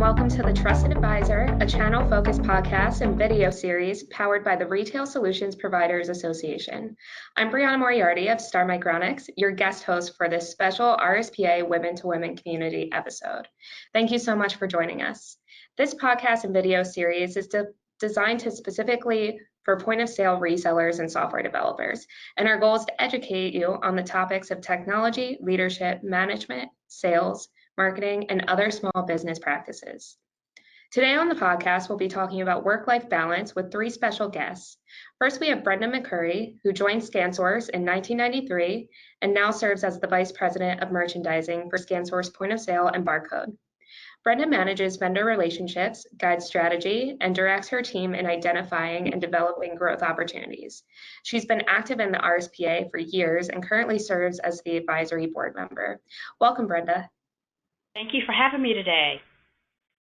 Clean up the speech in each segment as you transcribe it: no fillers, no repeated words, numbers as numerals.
welcome to the Trusted Advisor, a channel-focused podcast and video series powered by the Retail Solutions Providers Association. I'm Brianna Moriarty of Micronics, your guest host for this special RSPA Women to Women community episode. Thank you so much for joining us. This podcast and video series is designed to specifically for point-of-sale resellers and software developers, and our goal is to educate you on the topics of technology, leadership, management, sales, marketing, and other small business practices. Today on the podcast, we'll be talking about work-life balance with three special guests. First, we have Brenda McCurry, who joined ScanSource in 1993 and now serves as the Vice President of Merchandising for ScanSource Point of Sale and Barcode. Brenda manages vendor relationships, guides strategy, and directs her team in identifying and developing growth opportunities. She's been active in the RSPA for years and currently serves as the advisory board member. Welcome, Brenda. Thank you for having me today.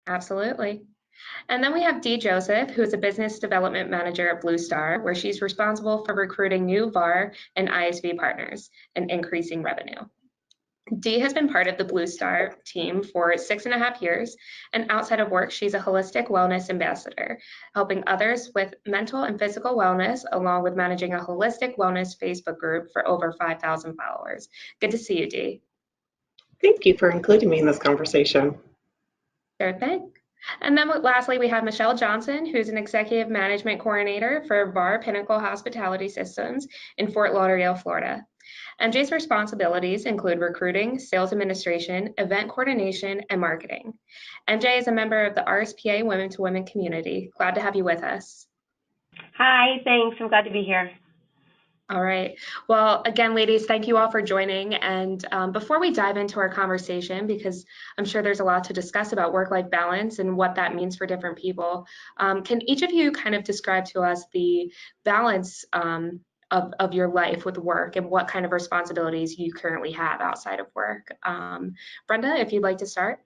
Absolutely. And then we have Deanna Joseph, who is a business development manager at BlueStar, where she's responsible for recruiting new VAR and ISV partners and increasing revenue. Dee has been part of the BlueStar team for 6.5 years, and outside of work, she's a holistic wellness ambassador, helping others with mental and physical wellness, along with managing a holistic wellness Facebook group for over 5,000 followers. Good to see you, Dee. Thank you for including me in this conversation. Sure thing. And then lastly, we have Michelle Johnson, who's an executive management coordinator for VAR Pinnacle Hospitality Systems in Fort Lauderdale, Florida. MJ's responsibilities include recruiting, sales administration, event coordination, and marketing. MJ is a member of the RSPA Women to Women community. Glad to have you with us. Hi, thanks. I'm glad to be here. All right. Well, again, ladies, thank you all for joining. And before we dive into our conversation, because I'm sure there's a lot to discuss about work-life balance and what that means for different people, can each of you kind of describe to us the balance of your life with work and what kind of responsibilities you currently have outside of work? Brenda, if you'd like to start.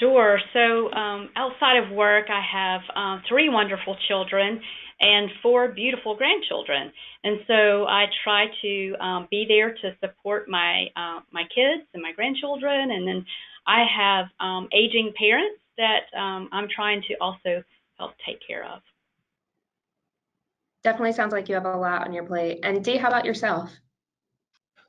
Sure. So outside of work, I have 3 wonderful children and 4 beautiful grandchildren. And so I try to be there to support my kids and my grandchildren. And then I have aging parents that I'm trying to also help take care of. Definitely sounds like you have a lot on your plate. And Dee, how about yourself?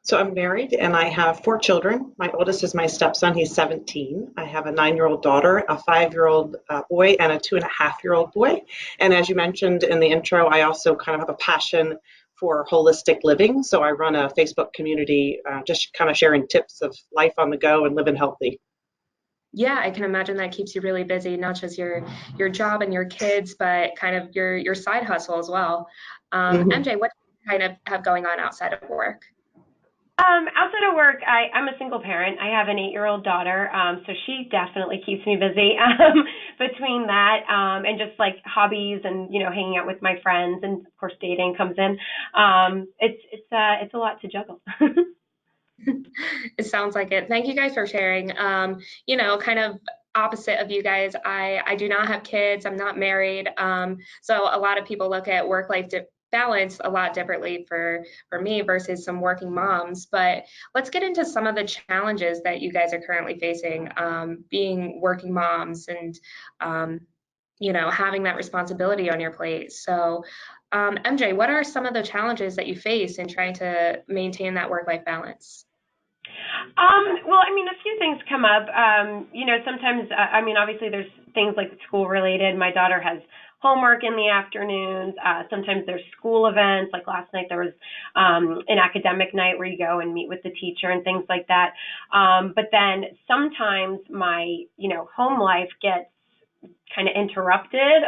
So I'm married and I have 4 children. My oldest is my stepson. He's 17. I have a 9-year-old daughter, a 5-year-old boy, and a 2.5-year-old boy. And as you mentioned in the intro, I also kind of have a passion for holistic living. So I run a Facebook community, just kind of sharing tips of life on the go and living healthy. Yeah, I can imagine that keeps you really busy, not just your job and your kids, but kind of your side hustle as well. MJ, what do you kind of have going on outside of work? Outside of work, I'm a single parent. I have an 8-year-old daughter, so she definitely keeps me busy. Between that and just like hobbies and hanging out with my friends, and of course dating comes in. It's a lot to juggle. It sounds like it. Thank you guys for sharing. Kind of opposite of you guys, I do not have kids. I'm not married. So a lot of people look at work-life balance a lot differently for me versus some working moms. But let's get into some of the challenges that you guys are currently facing, being working moms and, having that responsibility on your plate. So MJ, what are some of the challenges that you face in trying to maintain that work-life balance? Well, a few things come up. Sometimes, obviously there's things like school related. My daughter has homework in the afternoons. Sometimes there's school events. Like last night, there was an academic night where you go and meet with the teacher and things like that. But then sometimes my, home life gets kind of interrupted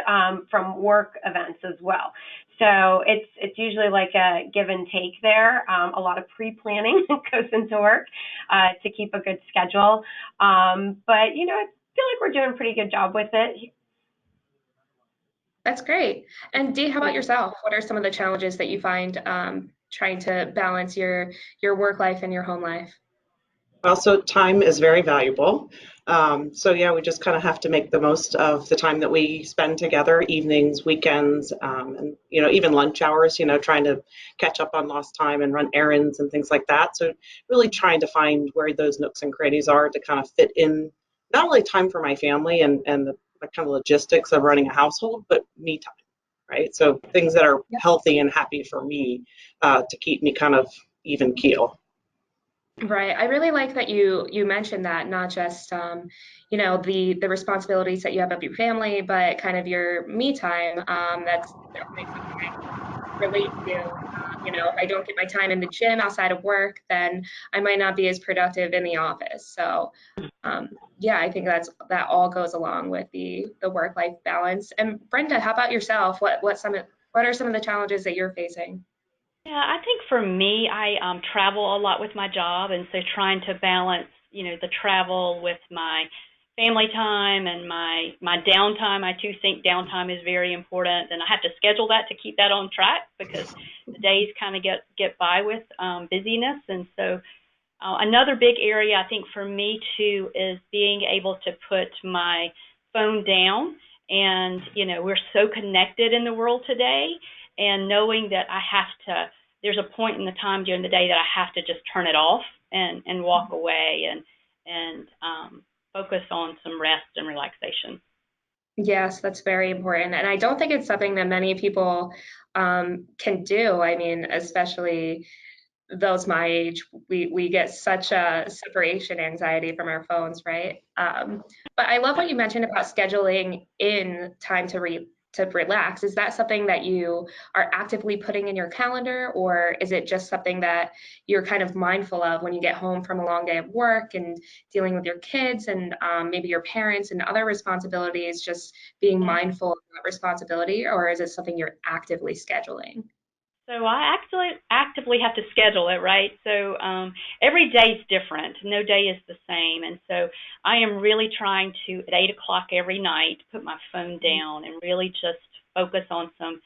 from work events as well. So it's usually like a give and take there. A lot of pre-planning goes into work to keep a good schedule. But, I feel like we're doing a pretty good job with it. That's great. And Dee, how about yourself? What are some of the challenges that you find trying to balance your work life and your home life? Well, so time is very valuable. We just kind of have to make the most of the time that we spend together, evenings, weekends, and, even lunch hours, trying to catch up on lost time and run errands and things like that. So really trying to find where those nooks and crannies are to kind of fit in not only time for my family and the kind of logistics of running a household, but me time, right? So things that are healthy and happy for me to keep me kind of even keel. Right. I really like that you mentioned that, not just the responsibilities that you have of your family, but kind of your me time. That's definitely something I relate to. If I don't get my time in the gym outside of work, then I might not be as productive in the office. So yeah, I think that all goes along with the work-life balance. And Brenda, how about yourself? What are some of the challenges that you're facing? Yeah, I think for me, I travel a lot with my job, and so trying to balance, the travel with my family time and my downtime. I too think downtime is very important, and I have to schedule that to keep that on track because the days kind of get by with busyness, and so another big area I think for me too is being able to put my phone down. And, we're so connected in the world today, and knowing that there's a point in the time during the day that I have to just turn it off and walk away and focus on some rest and relaxation. Yes, that's very important. And I don't think it's something that many people can do. I mean, especially those my age, we get such a separation anxiety from our phones, right? But I love what you mentioned about scheduling in time to relax. Is that something that you are actively putting in your calendar, or is it just something that you're kind of mindful of when you get home from a long day of work and dealing with your kids and maybe your parents and other responsibilities, just being mindful of that responsibility, or is it something you're actively scheduling? So I actually actively have to schedule it, right? So every day is different. No day is the same. And so I am really trying to, at 8 o'clock every night, put my phone down and really just focus on some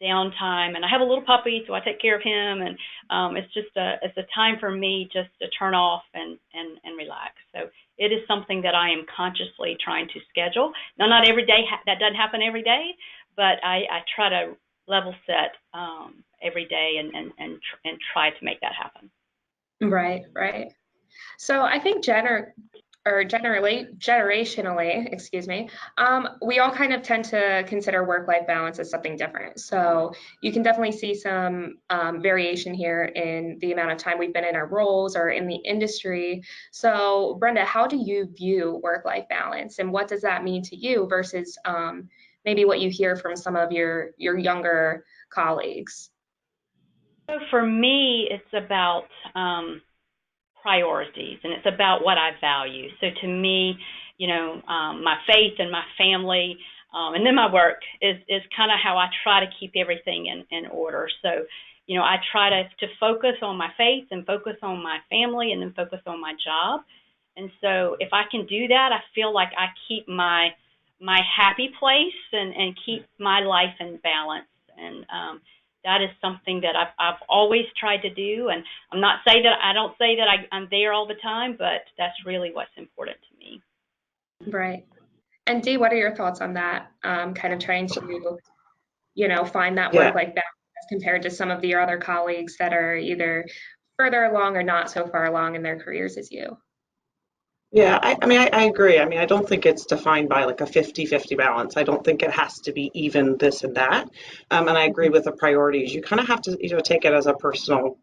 downtime. And I have a little puppy, so I take care of him. And it's a time for me just to turn off and relax. So it is something that I am consciously trying to schedule. Now, not every day, that doesn't happen every day, but I try to level set every day and try to make that happen. Right, right. So I think generationally, excuse me, we all kind of tend to consider work-life balance as something different. So you can definitely see some variation here in the amount of time we've been in our roles or in the industry. So Brenda, how do you view work-life balance, and what does that mean to you versus maybe what you hear from some of your younger colleagues? So for me, it's about priorities, and it's about what I value. So to me, my faith and my family, and then my work is kind of how I try to keep everything in order. So, I try to focus on my faith and focus on my family and then focus on my job. And so if I can do that, I feel like I keep my happy place and keep my life in balance. And that is something that I've always tried to do. And I don't say that I'm there all the time, but that's really what's important to me. Right. And Dee, what are your thoughts on that? Kind of trying to, find that Yeah. work-life balance as compared to some of your other colleagues that are either further along or not so far along in their careers as you. Yeah, I mean, I agree. I mean, I don't think it's defined by like a 50-50 balance. I don't think it has to be even this and that. And I agree with the priorities. You kind of have to, take it as a personal,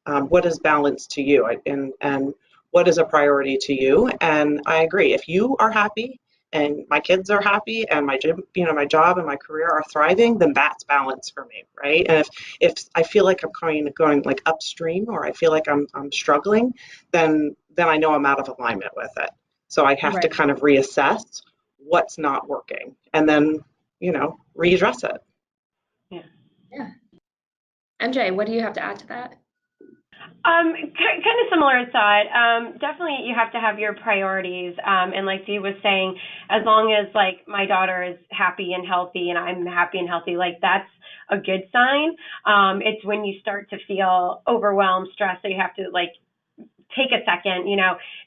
what is balance to you and what is a priority to you. And I agree. If you are happy and my kids are happy and my gym, my job and my career are thriving, then that's balance for me, right? And if I feel like I'm going like upstream or I feel like I'm struggling, then I know I'm out of alignment with it. So I have to Right. kind of reassess what's not working and then, readdress it. Yeah. Yeah. MJ, what do you have to add to that? Kind of similar thought. Definitely, you have to have your priorities. And like Dee was saying, as long as like my daughter is happy and healthy, and I'm happy and healthy, like that's a good sign. It's when you start to feel overwhelmed, stressed, that you have to like take a second,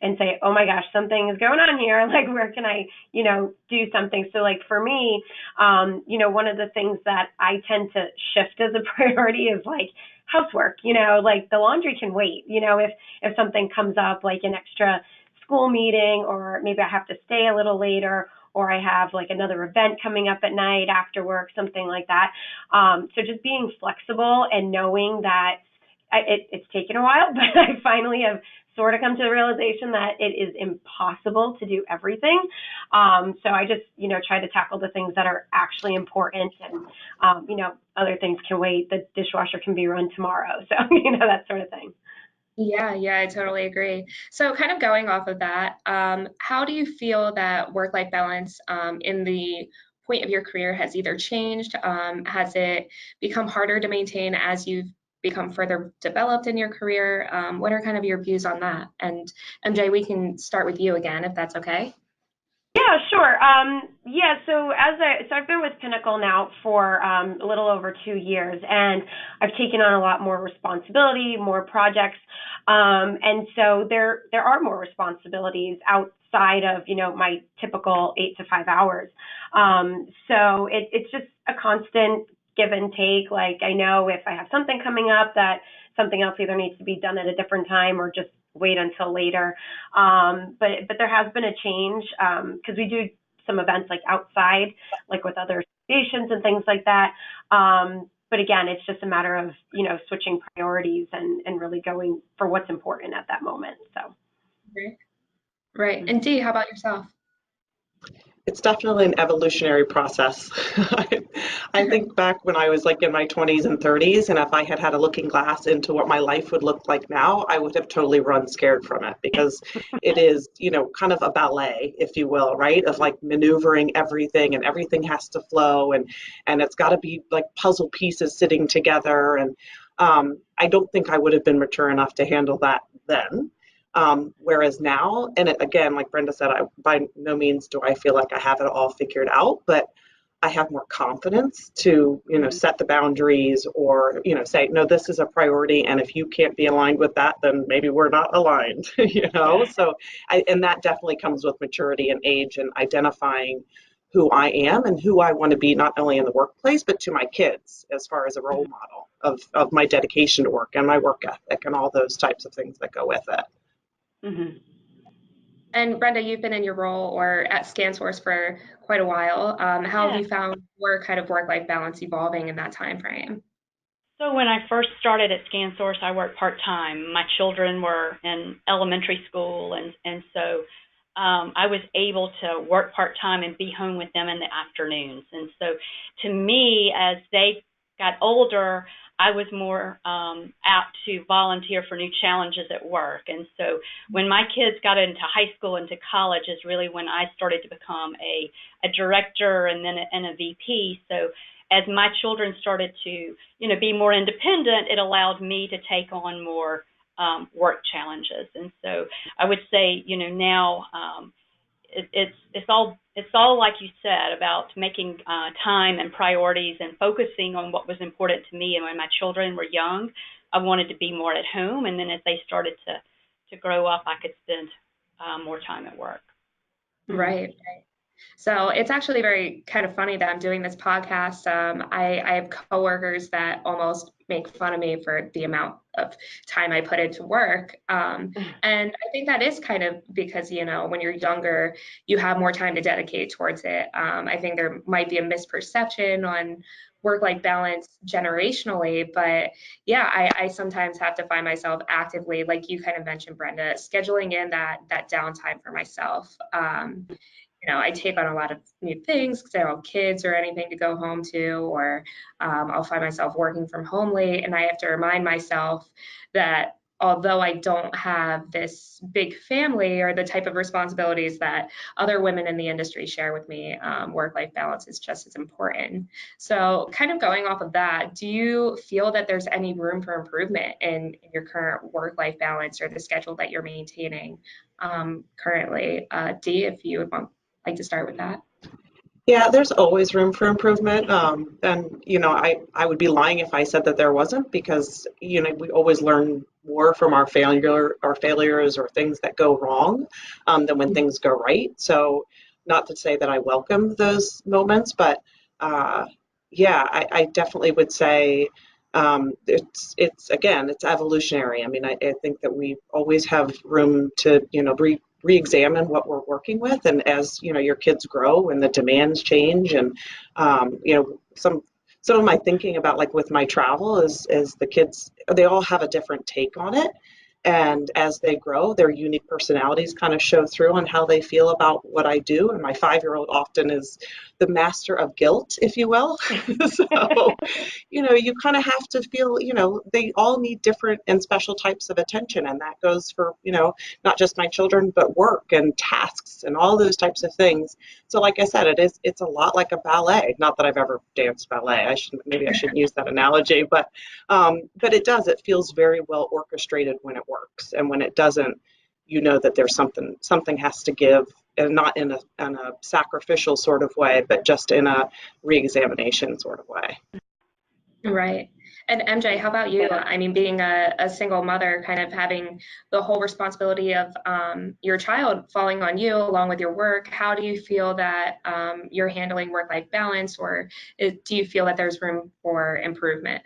and say, oh my gosh, something is going on here. Like, where can I, do something? So like for me, one of the things that I tend to shift as a priority is like housework, like the laundry can wait, if something comes up, like an extra school meeting, or maybe I have to stay a little later, or I have like another event coming up at night after work, something like that. So just being flexible and knowing that it's taken a while, but I finally have sort of come to the realization that it is impossible to do everything. So I just, try to tackle the things that are actually important, and, other things can wait. The dishwasher can be run tomorrow. So, that sort of thing. Yeah, I totally agree. So kind of going off of that, how do you feel that work-life balance in the point of your career has either changed? Has it become harder to maintain as you've become further developed in your career? What are kind of your views on that? And MJ, we can start with you again, if that's okay. Yeah, sure. So I've been with Pinnacle now for a little over 2 years, and I've taken on a lot more responsibility, more projects, and so there are more responsibilities outside of my typical 8 to 5 hours. So it's just a constant give and take. Like, I know if I have something coming up that something else either needs to be done at a different time or just wait until later. But there has been a change because we do some events like outside, like with other associations and things like that. But again, it's just a matter of, switching priorities and really going for what's important at that moment. So. Right. And Dee, how about yourself? It's definitely an evolutionary process. I think back when I was like in my 20s and 30s, and if I had had a looking glass into what my life would look like now, I would have totally run scared from it, because it is, kind of a ballet, if you will, right? Of like maneuvering everything, and everything has to flow, and it's got to be like puzzle pieces sitting together. And I don't think I would have been mature enough to handle that then. Whereas now, and again, like Brenda said, by no means do I feel like I have it all figured out, but I have more confidence to, set the boundaries, or, say, no, this is a priority, and if you can't be aligned with that, then maybe we're not aligned, So, and that definitely comes with maturity and age, and identifying who I am and who I want to be, not only in the workplace, but to my kids, as far as a role model of my dedication to work and my work ethic and all those types of things that go with it. Mm-hmm. And Brenda, you've been in your role or at ScanSource for quite a while. How have you found your kind of work-life balance evolving in that time frame? So when I first started at ScanSource, I worked part-time. My children were in elementary school, and so I was able to work part-time and be home with them in the afternoons. And so to me, as they got older, I was more apt to volunteer for new challenges at work. And so when my kids got into high school and to college is really when I started to become a director and then a VP. So as my children started to, be more independent, it allowed me to take on more work challenges. And so I would say, now it's all like you said about making time and priorities and focusing on what was important to me. And when my children were young, I wanted to be more at home. And then as they started to grow up, I could spend more time at work. Right. So it's actually very kind of funny that I'm doing this podcast. I have coworkers that almost make fun of me for the amount of time I put into work. And I think that is kind of because, when you're younger, you have more time to dedicate towards it. I think there might be a misperception on work-life balance generationally, but yeah, I sometimes have to find myself actively, like you kind of mentioned, Brenda, scheduling in that downtime for myself. I take on a lot of new things because I don't have kids or anything to go home to, or I'll find myself working from home late, and I have to remind myself that although I don't have this big family or the type of responsibilities that other women in the industry share with me, work-life balance is just as important. So kind of going off of that, do you feel that there's any room for improvement in your current work-life balance or the schedule that you're maintaining currently? Dee, if you would like to start with that. Yeah, there's always room for improvement. And, I would be lying if I said that there wasn't, because, we always learn more from our failures or things that go wrong than when things go right. So not to say that I welcome those moments, but I definitely would say it's evolutionary. I mean, I think that we always have room to, re-examine what we're working with. And as your kids grow and the demands change, and some of my thinking about, like with my travel, is the kids, they all have a different take on it. And as they grow, their unique personalities kind of show through on how they feel about what I do. And my 5-year-old often is the master of guilt, if you will. So, you kind of have to feel, they all need different and special types of attention. And that goes for, not just my children, but work and tasks and all those types of things. So like I said, it's a lot like a ballet. Not that I've ever danced ballet. Maybe I shouldn't use that analogy, but it feels very well orchestrated when it works. And when it doesn't, that there's something has to give, and not in a sacrificial sort of way, but just in a re-examination sort of way. Right. And MJ, how about you? I mean, being a single mother, kind of having the whole responsibility of your child falling on you along with your work, how do you feel that you're handling work-life balance, or do you feel that there's room for improvement?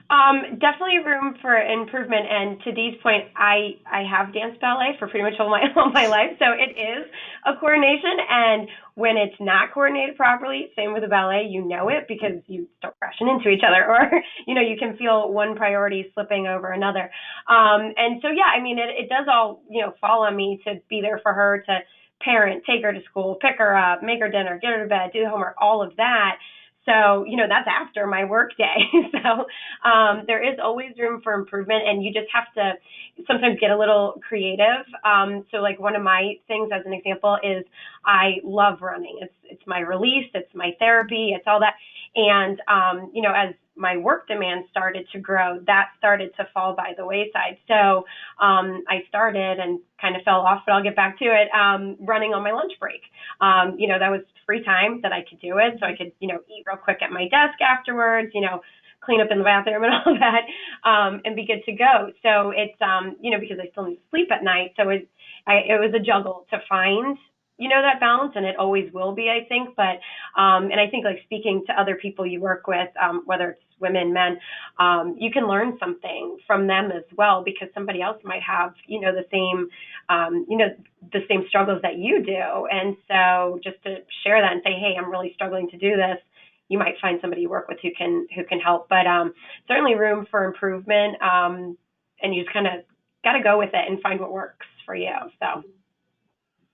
Definitely room for improvement. And to Dee's point, I have danced ballet for pretty much all my life, so it is a coordination. And when it's not coordinated properly, same with the ballet, you know it because you start crashing into each other, or you can feel one priority slipping over another. And so yeah, I mean, it does all fall on me to be there for her, to parent, take her to school, pick her up, make her dinner, get her to bed, do the homework, all of that. So, that's after my work day. So there is always room for improvement, and you just have to sometimes get a little creative. So like one of my things, as an example, is I love running. It's my release, it's my therapy, it's all that. And, as my work demand started to grow, that started to fall by the wayside. So I started and kind of fell off, but I'll get back to it, running on my lunch break. That was free time that I could do it. So I could, eat real quick at my desk afterwards, clean up in the bathroom and all that, and be good to go. So it's, because I still need to sleep at night. So it was a juggle to find, that balance, and it always will be, I think. But, and I think, like, speaking to other people you work with, whether it's women, men, you can learn something from them as well, because somebody else might have, the same, the same struggles that you do. And so just to share that and say, hey, I'm really struggling to do this, you might find somebody you work with who can help. But certainly room for improvement, and you just kind of got to go with it and find what works for you. So.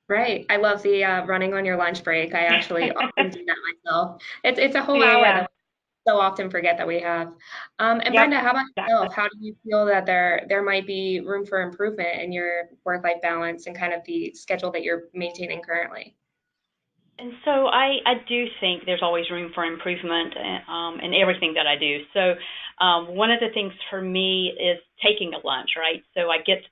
Right. I love the running on your lunch break. I actually often do that myself. It's a whole hour that we so often forget that we have. And yep. Brenda, how about yourself? How do you feel that there might be room for improvement in your work-life balance and kind of the schedule that you're maintaining currently? And so I do think there's always room for improvement in everything that I do. So one of the things for me is taking a lunch, right? So I get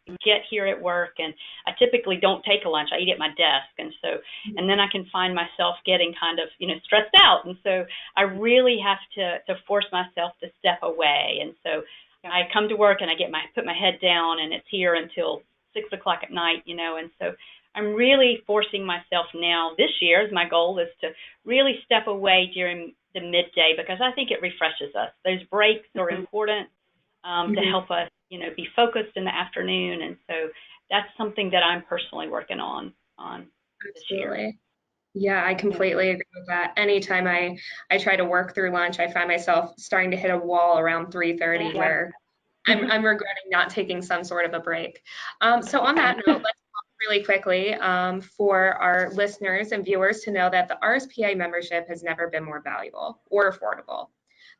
here at work, and I typically don't take a lunch. I eat at my desk, and then I can find myself getting kind of stressed out, and so I really have to force myself to step away. And so I come to work and I put my head down, and it's here until 6 o'clock at night, and so I'm really forcing myself now this year. My goal is to really step away during the midday, because I think it refreshes us. Those breaks are important to help us, be focused in the afternoon. And so that's something that I'm personally working on this year. Yeah, I completely agree with that. Anytime I try to work through lunch, I find myself starting to hit a wall around 3:30 where I'm regretting not taking some sort of a break. So on that note, let's talk really quickly for our listeners and viewers to know that the RSPA membership has never been more valuable or affordable.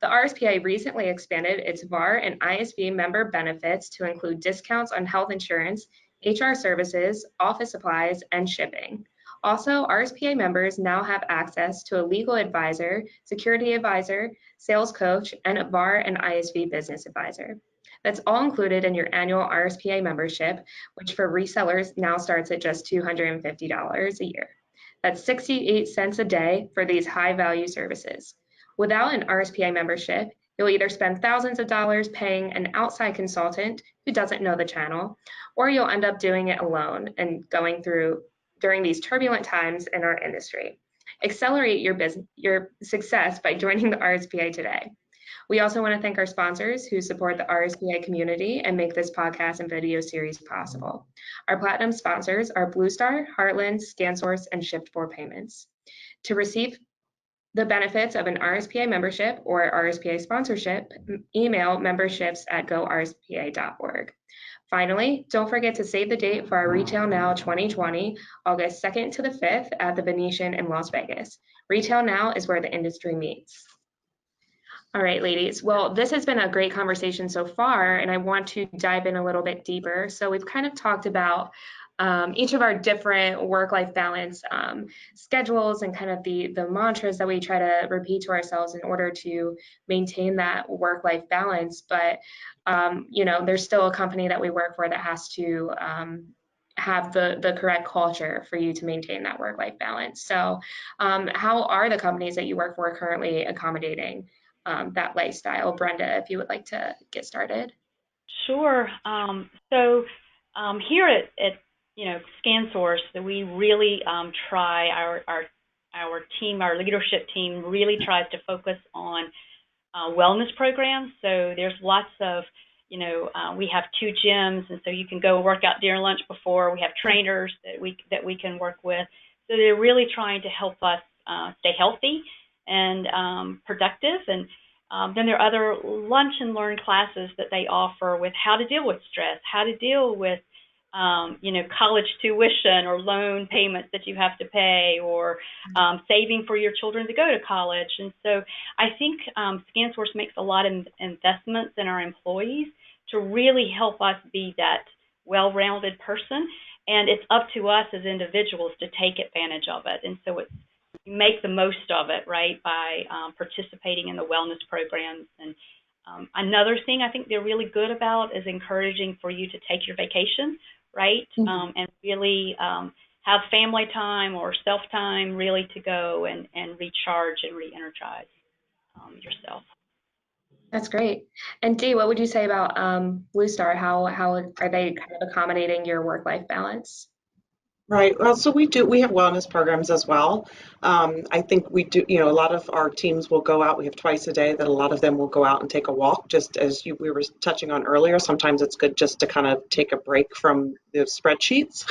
The RSPA recently expanded its VAR and ISV member benefits to include discounts on health insurance, HR services, office supplies, and shipping. Also, RSPA members now have access to a legal advisor, security advisor, sales coach, and a VAR and ISV business advisor. That's all included in your annual RSPA membership, which for resellers now starts at just $250 a year. That's 68 cents a day for these high-value services. Without an RSPA membership, you'll either spend thousands of dollars paying an outside consultant who doesn't know the channel, or you'll end up doing it alone and going through during these turbulent times in our industry. Accelerate your success by joining the RSPA today. We also want to thank our sponsors who support the RSPA community and make this podcast and video series possible. Our platinum sponsors are BlueStar, Heartland, ScanSource, and Shift4 Payments. To receive the benefits of an RSPA membership or RSPA sponsorship, email memberships@gorspa.org. Finally, don't forget to save the date for our Retail Now 2020, August 2nd to the 5th at the Venetian in Las Vegas. Retail Now is where the industry meets. All right, ladies. Well, this has been a great conversation so far, and I want to dive in a little bit deeper. So we've kind of talked about each of our different work-life balance schedules and kind of the mantras that we try to repeat to ourselves in order to maintain that work-life balance. But, there's still a company that we work for that has to have the correct culture for you to maintain that work-life balance. So how are the companies that you work for currently accommodating that lifestyle? Brenda, if you would like to get started. Sure. So here at ScanSource, that we really try, our team, our leadership team really tries to focus on wellness programs. So there's lots of, we have 2 gyms, and so you can go work out during lunch before. We have trainers that we can work with. So they're really trying to help us stay healthy and productive. And then there are other lunch and learn classes that they offer with how to deal with stress, how to deal with college tuition or loan payments that you have to pay, or saving for your children to go to college. And so I think ScanSource makes a lot of investments in our employees to really help us be that well-rounded person. And it's up to us as individuals to take advantage of it. And so it's make the most of it, right, by participating in the wellness programs. And another thing I think they're really good about is encouraging for you to take your vacation, right, and really have family time or self-time really to go and recharge and re-energize yourself. That's great. And Dee, what would you say about BlueStar? How are they kind of accommodating your work-life balance? Right. Well, so we have wellness programs as well. I think we do, a lot of our teams will go out. We have twice a day that a lot of them will go out and take a walk, just as we were touching on earlier. Sometimes it's good just to kind of take a break from the spreadsheets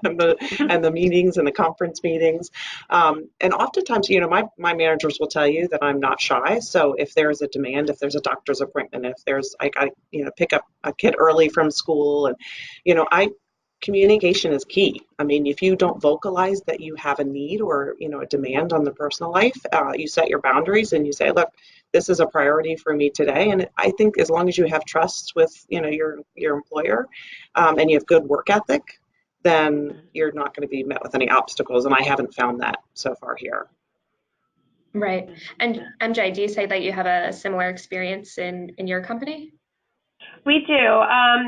and the meetings and the conference meetings. And oftentimes, my managers will tell you that I'm not shy. So if there's a demand, if there's a doctor's appointment, if there's, I pick up a kid early from school, and, communication is key. I mean, if you don't vocalize that you have a need or, a demand on the personal life, you set your boundaries and you say, look, this is a priority for me today. And I think as long as you have trust with, your employer and you have good work ethic, then you're not going to be met with any obstacles. And I haven't found that so far here. Right. And MJ, do you say that you have a similar experience in your company? We do.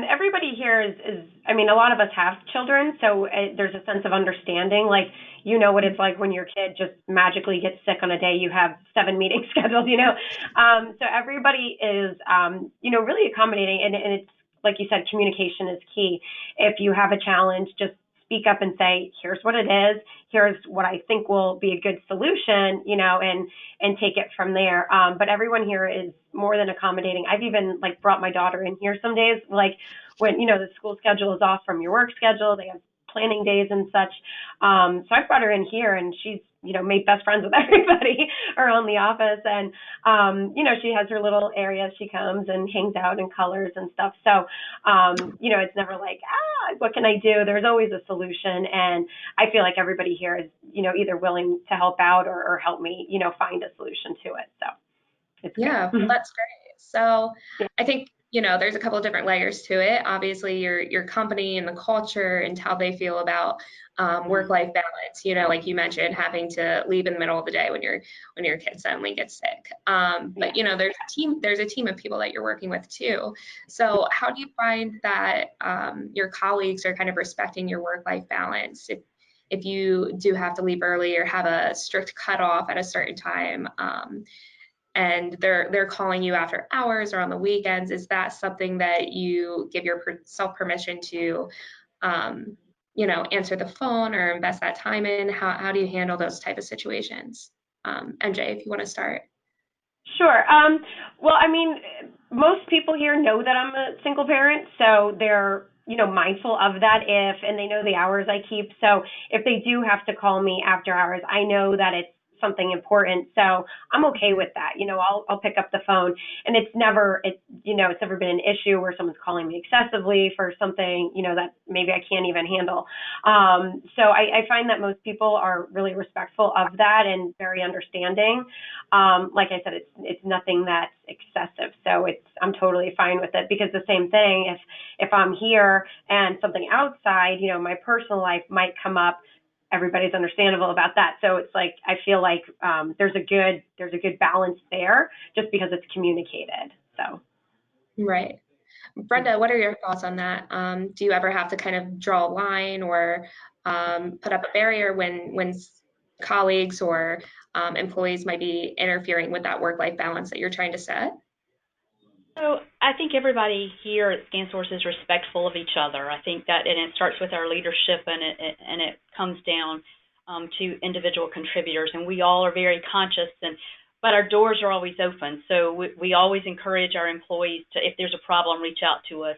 Everybody here is, a lot of us have children, so there's a sense of understanding. Like, what it's like when your kid just magically gets sick on a day you have 7 meetings scheduled, So everybody is, really accommodating. And it's, like you said, communication is key. If you have a challenge, just speak up and say, here's what it is, here's what I think will be a good solution, and take it from there. But everyone here is more than accommodating. I've even brought my daughter in here some days, when, the school schedule is off from your work schedule, they have planning days and such. So I brought her in here, and she's, made best friends with everybody around the office. And, she has her little area. She comes and hangs out and colors and stuff. So, it's never like, what can I do? There's always a solution. And I feel like everybody here is, either willing to help out or help me, find a solution to it. So it's yeah, well, that's great. So I think, there's a couple of different layers to it. Obviously, your company and the culture and how they feel about work-life balance. Like you mentioned, having to leave in the middle of the day when your kid suddenly gets sick. But there's a team of people that you're working with too. So how do you find that your colleagues are kind of respecting your work-life balance? If you do have to leave early or have a strict cutoff at a certain time, and they're calling you after hours or on the weekends, is that something that you give yourself permission to, answer the phone or invest that time in? How do you handle those type of situations? MJ, if you want to start. Sure. Well, I mean, most people here know that I'm a single parent, so they're, mindful of that and they know the hours I keep. So if they do have to call me after hours, I know that it's something important. So I'm okay with that. I'll pick up the phone, and it's never been an issue where someone's calling me excessively for something, that maybe I can't even handle. So I find that most people are really respectful of that and very understanding. Like I said, it's nothing that's excessive. So I'm totally fine with it, because the same thing, if I'm here and something outside, my personal life might come up, everybody's understandable about that. So it's like, I feel like there's a good balance there, just because it's communicated. So. Right. Brenda, what are your thoughts on that? Do you ever have to kind of draw a line or put up a barrier when colleagues or employees might be interfering with that work-life balance that you're trying to set? So I think everybody here at ScanSource is respectful of each other. I think that, and it starts with our leadership, and it comes down to individual contributors, and we all are very conscious. But our doors are always open, so we always encourage our employees to, if there's a problem, reach out to us,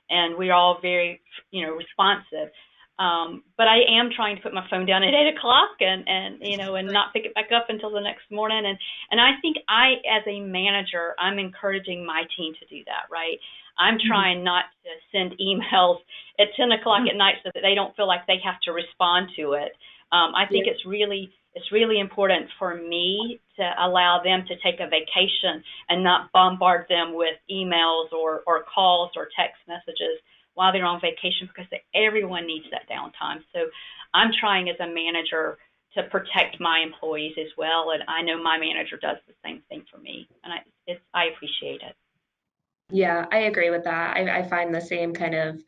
and we're all very responsive. But I am trying to put my phone down at 8 o'clock and not pick it back up until the next morning. And I think as a manager, I'm encouraging my team to do that, right? I'm trying not to send emails at 10 o'clock at night so that they don't feel like they have to respond to it. I think it's really important for me to allow them to take a vacation and not bombard them with emails or calls or text messages while they're on vacation, because everyone needs that downtime. So I'm trying as a manager to protect my employees as well, and I know my manager does the same thing for me, and I appreciate it. Yeah, I agree with that. I find the same kind of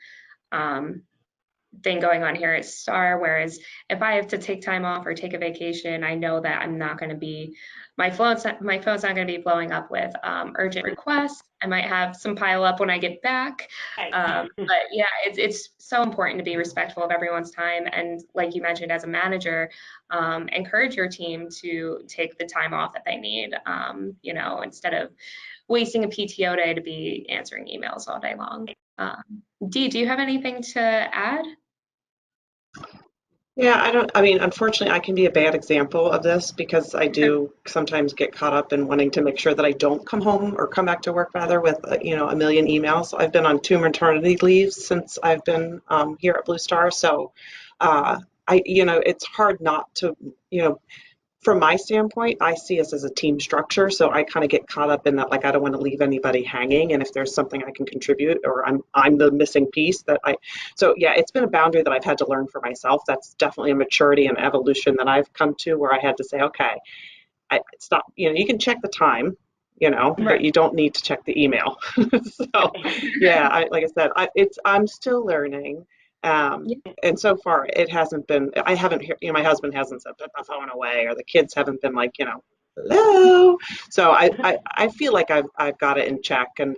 thing going on here at Star, whereas if I have to take time off or take a vacation, I know that I'm not going to be, my phone's not going to be blowing up with urgent requests. I might have some pile up when I get back. But yeah, it's so important to be respectful of everyone's time. And like you mentioned, as a manager, encourage your team to take the time off that they need, instead of wasting a PTO day to be answering emails all day long. Dee, do you have anything to add? Yeah, unfortunately, I can be a bad example of this, because I do sometimes get caught up in wanting to make sure that I don't come home or come back to work rather with, a million emails. I've been on 2 maternity leaves since I've been here at BlueStar. So, it's hard not to, from my standpoint, I see us as a team structure, so I kind of get caught up in that, like, I don't want to leave anybody hanging, and if there's something I can contribute, or I'm the missing piece so yeah, it's been a boundary that I've had to learn for myself. That's definitely a maturity and evolution that I've come to, where I had to say, okay, stop. You can check the time, but you don't need to check the email. So yeah, like I said, I'm still learning. And so far it hasn't been, I haven't, my husband hasn't said, put my phone away, or the kids haven't been like, hello. So I feel like I've got it in check, and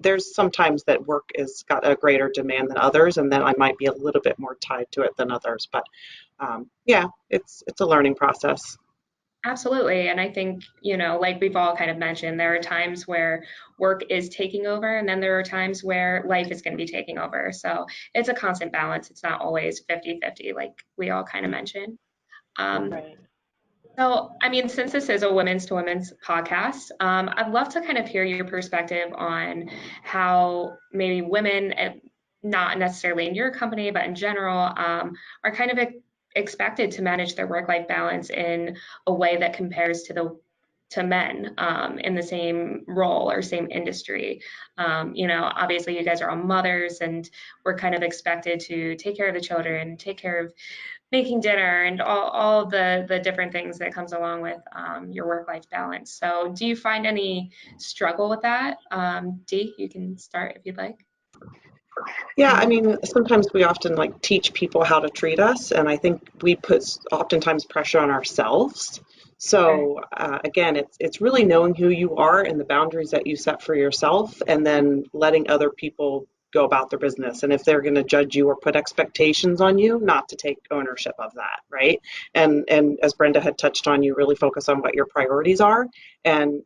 there's sometimes that work is got a greater demand than others, and then I might be a little bit more tied to it than others, but yeah, it's a learning process. Absolutely. And I think, like we've all kind of mentioned, there are times where work is taking over, and then there are times where life is going to be taking over. So it's a constant balance. It's not always 50-50, like we all kind of mentioned. Right. So, since this is a women's to women's podcast, I'd love to kind of hear your perspective on how maybe women, not necessarily in your company, but in general, are kind of expected to manage their work-life balance in a way that compares to men in the same role or same industry. Obviously you guys are all mothers, and we're kind of expected to take care of the children, take care of making dinner, and all the different things that comes along with your work-life balance. So do you find any struggle with that? Dee, you can start if you'd like. Yeah, sometimes we often teach people how to treat us, and I think we put oftentimes pressure on ourselves. So again, it's really knowing who you are and the boundaries that you set for yourself, and then letting other people go about their business. And if they're going to judge you or put expectations on you, not to take ownership of that, right? And as Brenda had touched on, you really focus on what your priorities are. And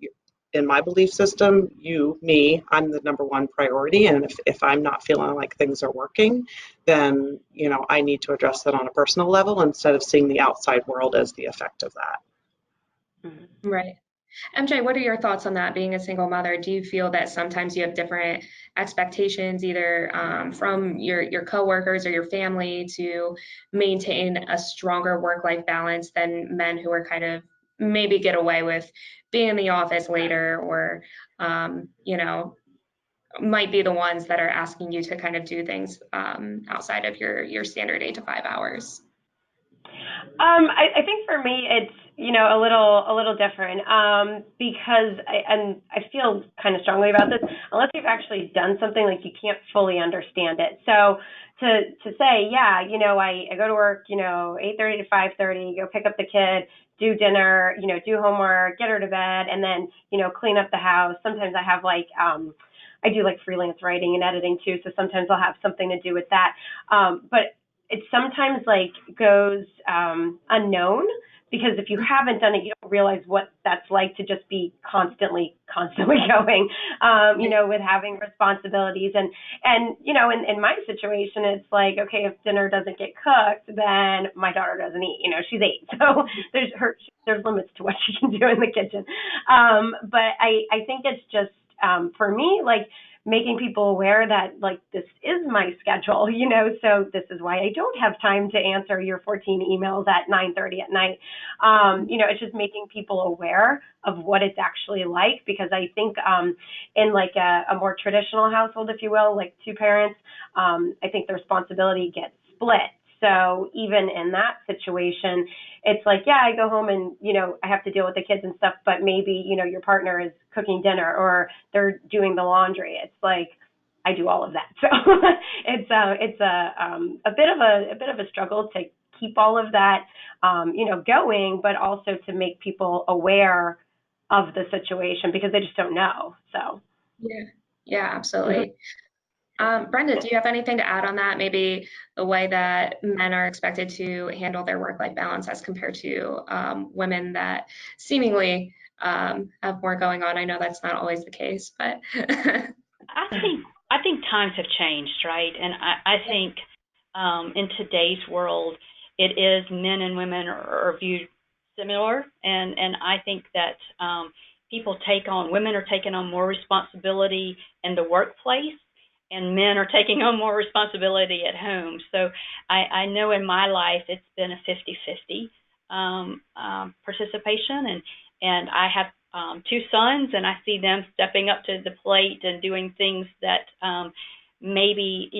in my belief system, I'm the number one priority. And if I'm not feeling like things are working, then, I need to address that on a personal level instead of seeing the outside world as the effect of that. Right. MJ, what are your thoughts on that, being a single mother? Do you feel that sometimes you have different expectations, either from your coworkers or your family, to maintain a stronger work-life balance than men who are kind of maybe get away with being in the office later, or, might be the ones that are asking you to kind of do things outside of your standard 8 to 5 hours? I think for me, it's, a little different, because I feel kind of strongly about this. Unless you've actually done something, like, you can't fully understand it. So to say, yeah, I go to work, 8:30 to 5:30, go pick up the kid, do dinner, do homework, get her to bed, and then, clean up the house. Sometimes I have I do freelance writing and editing too, so sometimes I'll have something to do with that. But it sometimes goes unknown, because if you haven't done it, you don't realize what that's like to just be constantly going, with having responsibilities. And in my situation, it's okay, if dinner doesn't get cooked, then my daughter doesn't eat. She's 8, so there's limits to what she can do in the kitchen. But I think it's just, for me, making people aware that this is my schedule, so this is why I don't have time to answer your 14 emails at 9:30 at night. It's just making people aware of what it's actually like, because I think in a more traditional household, if you will, 2 parents, I think the responsibility gets split. So even in that situation, it's yeah, I go home and, I have to deal with the kids and stuff, but maybe, your partner is cooking dinner or they're doing the laundry. It's I do all of that. So it's a bit of a struggle to keep all of that, going, but also to make people aware of the situation, because they just don't know. So. Yeah, absolutely. Brenda, do you have anything to add on that? Maybe the way that men are expected to handle their work-life balance as compared to women that seemingly have more going on. I know that's not always the case, but I think times have changed, right? And I think in today's world, it is men and women are viewed similar, and I think that women are taking on more responsibility in the workplace, and men are taking on more responsibility at home. So I know in my life it's been a 50-50 participation, and I have 2 sons, and I see them stepping up to the plate and doing things that maybe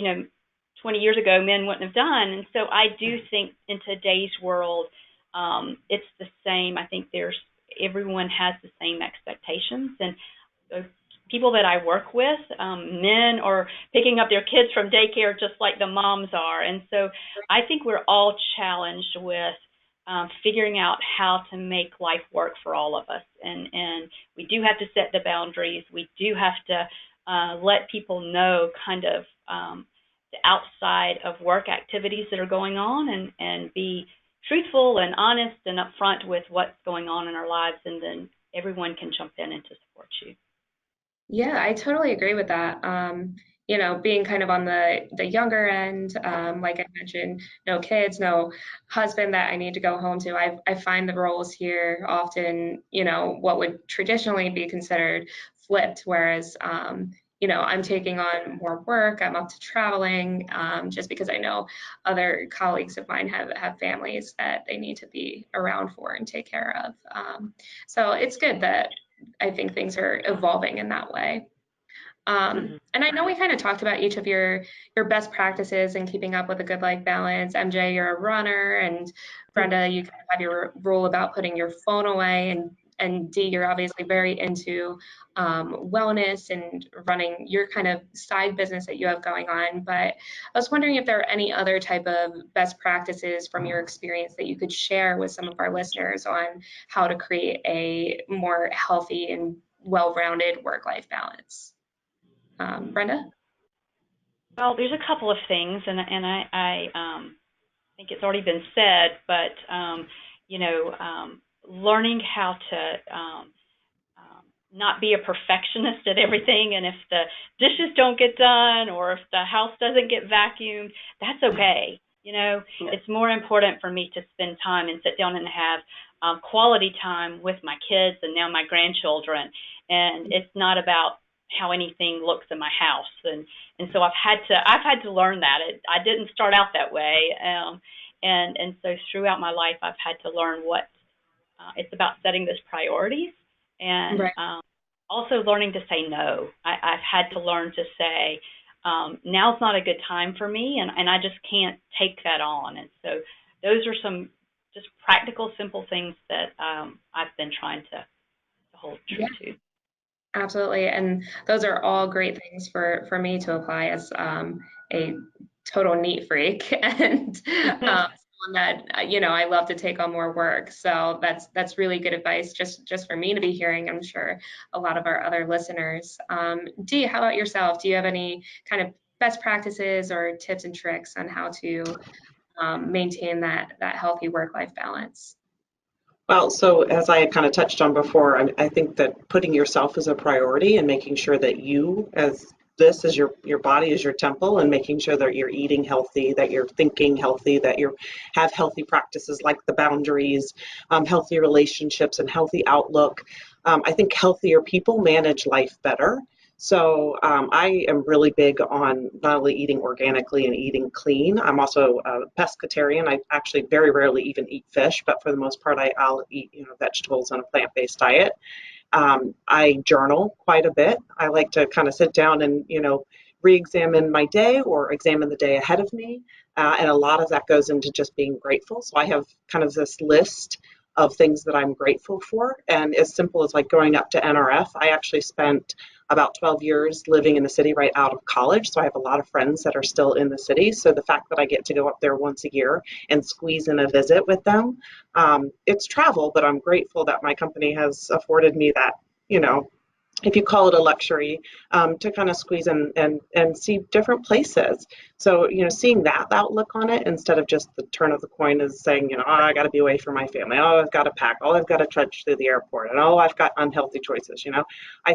20 years ago men wouldn't have done. And so I do think in today's world it's the same. I think everyone has the same expectations, and people that I work with, men are picking up their kids from daycare just like the moms are. And so I think we're all challenged with figuring out how to make life work for all of us. And we do have to set the boundaries. We do have to let people know kind of the outside of work activities that are going on, and be truthful and honest and upfront with what's going on in our lives, and then everyone can jump in and to support you. Yeah, I totally agree with that. Being kind of on the younger end, like I mentioned, no kids, no husband that I need to go home to. I find the roles here often, what would traditionally be considered flipped, whereas, I'm taking on more work. I'm up to traveling, just because I know other colleagues of mine have families that they need to be around for and take care of. So it's good that I think things are evolving in that way. And I know we kind of talked about each of your best practices in keeping up with a good life balance. MJ, you're a runner, and Brenda, you kind of have your rule about putting your phone away, and Dee, you're obviously very into wellness and running your kind of side business that you have going on. But I was wondering if there are any other type of best practices from your experience that you could share with some of our listeners on how to create a more healthy and well-rounded work-life balance. Brenda? Well, there's a couple of things, and I think it's already been said, but learning how to not be a perfectionist at everything, and if the dishes don't get done or if the house doesn't get vacuumed, that's okay. It's more important for me to spend time and sit down and have quality time with my kids and now my grandchildren, and it's not about how anything looks in my house, and so I've had to learn that. I didn't start out that way, and so throughout my life I've had to learn what it's about, setting those priorities, and Right. Also learning to say no. I've had to learn to say now's not a good time for me, and I just can't take that on. And so those are some just practical, simple things that I've been trying to hold true to. Absolutely, and those are all great things for me to apply as a total neat freak and someone that I love to take on more work. So that's really good advice just for me to be hearing. I'm sure a lot of our other listeners. Dee, how about yourself? Do you have any kind of best practices or tips and tricks on how to maintain that healthy work-life balance? Well, so as I kind of touched on before, I think that putting yourself as a priority and making sure that you, as this is your body is your temple, and making sure that you're eating healthy, that you're thinking healthy, that you have healthy practices like the boundaries, healthy relationships, and healthy outlook. I think healthier people manage life better. So I am really big on not only eating organically and eating clean. I'm also a pescatarian. I actually very rarely even eat fish, but for the most part, I'll eat vegetables on a plant-based diet. I journal quite a bit. I like to kind of sit down and re-examine my day or examine the day ahead of me, and a lot of that goes into just being grateful. So I have kind of this list of things that I'm grateful for. And as simple as like going up to NRF, I actually spent about 12 years living in the city right out of college. So I have a lot of friends that are still in the city. So the fact that I get to go up there once a year and squeeze in a visit with them, it's travel, but I'm grateful that my company has afforded me that, if you call it a luxury, to kind of squeeze in and see different places. So, seeing that outlook on it instead of just the turn of the coin is saying, oh, I got to be away from my family. Oh, I've got to pack. Oh, I've got to trudge through the airport. And oh, I've got unhealthy choices. I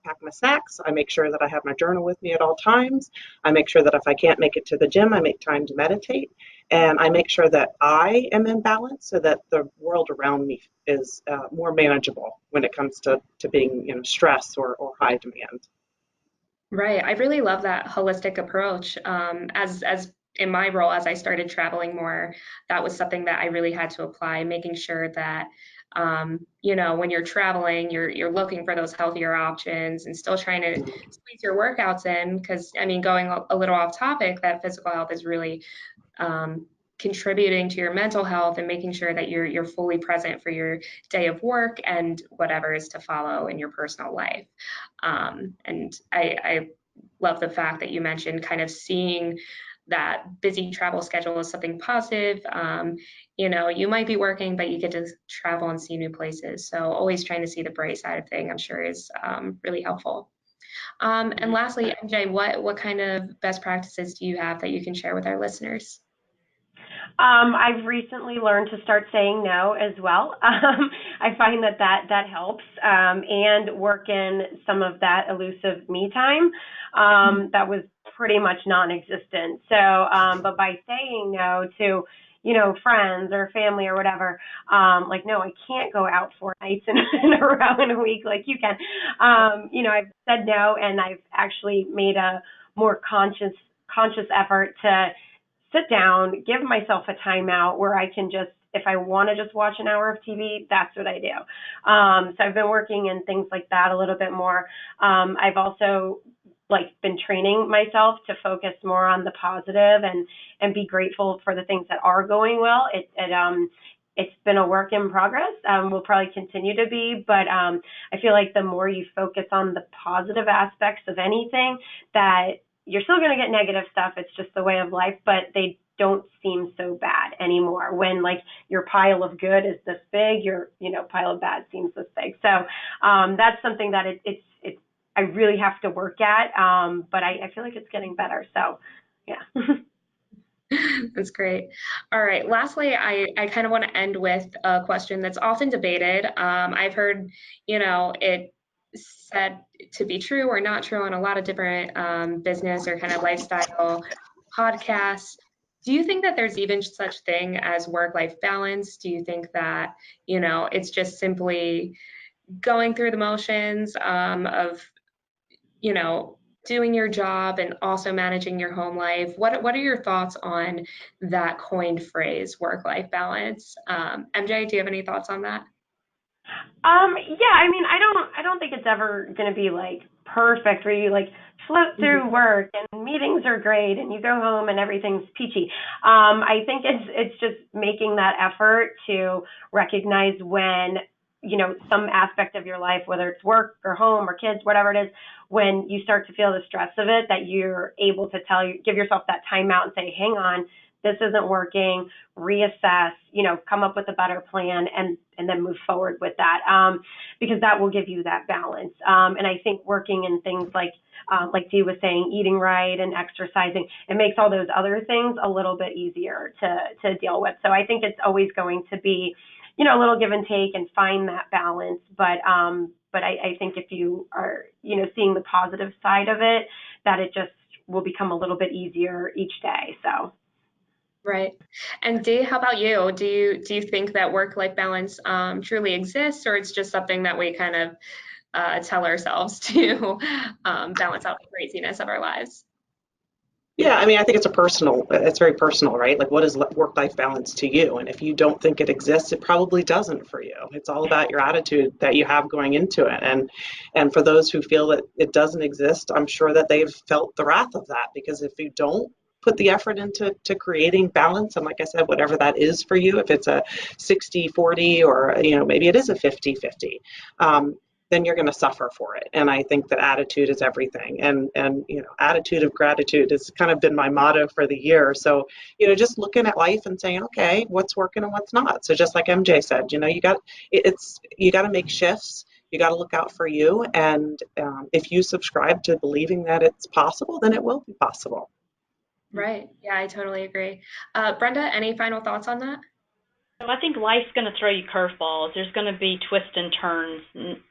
pack my snacks. I make sure that I have my journal with me at all times. I make sure that if I can't make it to the gym, I make time to meditate. And I make sure that I am in balance so that the world around me is more manageable when it comes to being, stress or high demand. Right. I really love that holistic approach. As in my role, as I started traveling more, that was something that I really had to apply, making sure that when you're traveling, you're looking for those healthier options and still trying to squeeze your workouts in. Because I mean, going a little off topic, that physical health is really contributing to your mental health and making sure that you're fully present for your day of work and whatever is to follow in your personal life. And I love the fact that you mentioned kind of seeing that busy travel schedule as something positive. You might be working, but you get to travel and see new places. So always trying to see the bright side of things, I'm sure is really helpful. And lastly, MJ, what kind of best practices do you have that you can share with our listeners? I've recently learned to start saying no as well. I find that helps, and work in some of that elusive me time that was pretty much non-existent. So, but by saying no to friends or family or whatever, no, I can't go out 4 nights in a row in a week like you can. I've said no, and I've actually made a more conscious effort to sit down, give myself a timeout where I can just, if I want to just watch an hour of TV, that's what I do. So I've been working in things like that a little bit more. I've also been training myself to focus more on the positive and be grateful for the things that are going well. It's been a work in progress. Will probably continue to be, but I feel like the more you focus on the positive aspects of anything, that you're still going to get negative stuff. It's just the way of life, but they don't seem so bad anymore. When your pile of good is this big, your pile of bad seems this big. So that's something that it's I really have to work at, but I feel like it's getting better. So, yeah. That's great. All right. Lastly, I kind of want to end with a question that's often debated. I've heard, it said to be true or not true on a lot of different business or kind of lifestyle podcasts. Do you think that there's even such thing as work-life balance? Do you think that, it's just simply going through the motions of, doing your job and also managing your home life? What are your thoughts on that coined phrase, work-life balance? MJ, do you have any thoughts on that? Yeah, I mean, I don't think it's ever going to be like perfect where you like float through work and meetings are great and you go home and everything's peachy. I think it's just making that effort to recognize when, some aspect of your life, whether it's work or home or kids, whatever it is, when you start to feel the stress of it, that you're able to give yourself that time out and say, hang on, this isn't working, reassess, come up with a better plan and then move forward with that, because that will give you that balance. And I think working in things like Dee was saying, eating right and exercising, it makes all those other things a little bit easier to deal with. So I think it's always going to be, a little give and take and find that balance. But I think if you are, seeing the positive side of it, that it just will become a little bit easier each day. So. Right. And Dee, how about you? Do you think that work-life balance truly exists, or it's just something that we kind of tell ourselves to balance out the craziness of our lives? Yeah, I mean, I think it's very personal, right? Like, what is work-life balance to you? And if you don't think it exists, it probably doesn't for you. It's all about your attitude that you have going into it. And for those who feel that it doesn't exist, I'm sure that they've felt the wrath of that, because if you don't put the effort into creating balance, and like I said, whatever that is for you, if it's a 60-40 or, maybe it is a 50-50, then you're going to suffer for it. And I think that attitude is everything. And attitude of gratitude has kind of been my motto for the year. So, just looking at life and saying, okay, what's working and what's not. So just like MJ said, you got to make shifts. You got to look out for you. And if you subscribe to believing that it's possible, then it will be possible. Right. Yeah, I totally agree. Brenda, any final thoughts on that? So I think life's going to throw you curveballs. There's going to be twists and turns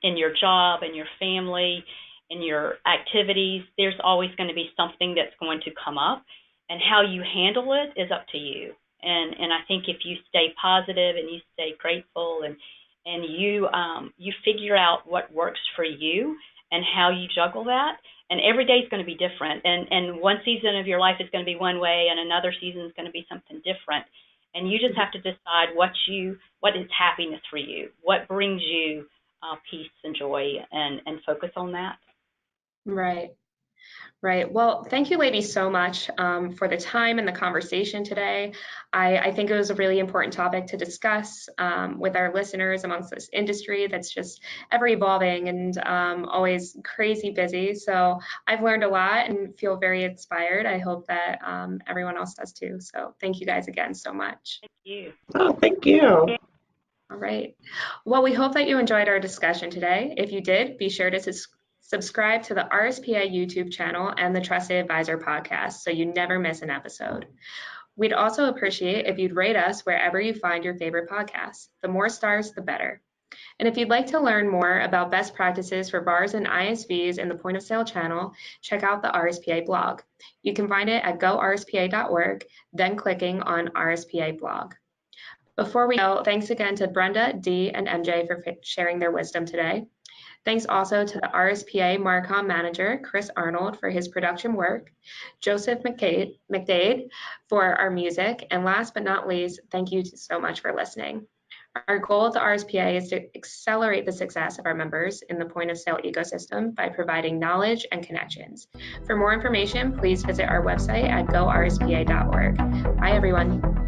in your job, in your family, in your activities. There's always going to be something that's going to come up, and how you handle it is up to you. And I think if you stay positive and you stay grateful and you figure out what works for you and how you juggle that, and every day is going to be different. And one season of your life is going to be one way, and another season is going to be something different. And you just have to decide what is happiness for you, what brings you peace and joy, and focus on that. Right. Right. Well, thank you, ladies, so much for the time and the conversation today. I think it was a really important topic to discuss with our listeners amongst this industry that's just ever evolving and always crazy busy. So I've learned a lot and feel very inspired. I hope that everyone else does too. So thank you guys again so much. Thank you. Oh, thank you. All right. Well, we hope that you enjoyed our discussion today. If you did, be sure to subscribe to the RSPA YouTube channel and the Trusted Advisor podcast so you never miss an episode. We'd also appreciate if you'd rate us wherever you find your favorite podcasts. The more stars, the better. And if you'd like to learn more about best practices for VARs and ISVs in the point of sale channel, check out the RSPA blog. You can find it at gorspa.org, then clicking on RSPA blog. Before we go, thanks again to Brenda, Dee, and MJ for sharing their wisdom today. Thanks also to the RSPA Marcom manager, Chris Arnold, for his production work, Joseph McDade for our music, and last but not least, thank you so much for listening. Our goal at the RSPA is to accelerate the success of our members in the point of sale ecosystem by providing knowledge and connections. For more information, please visit our website at gorspa.org. Bye, everyone.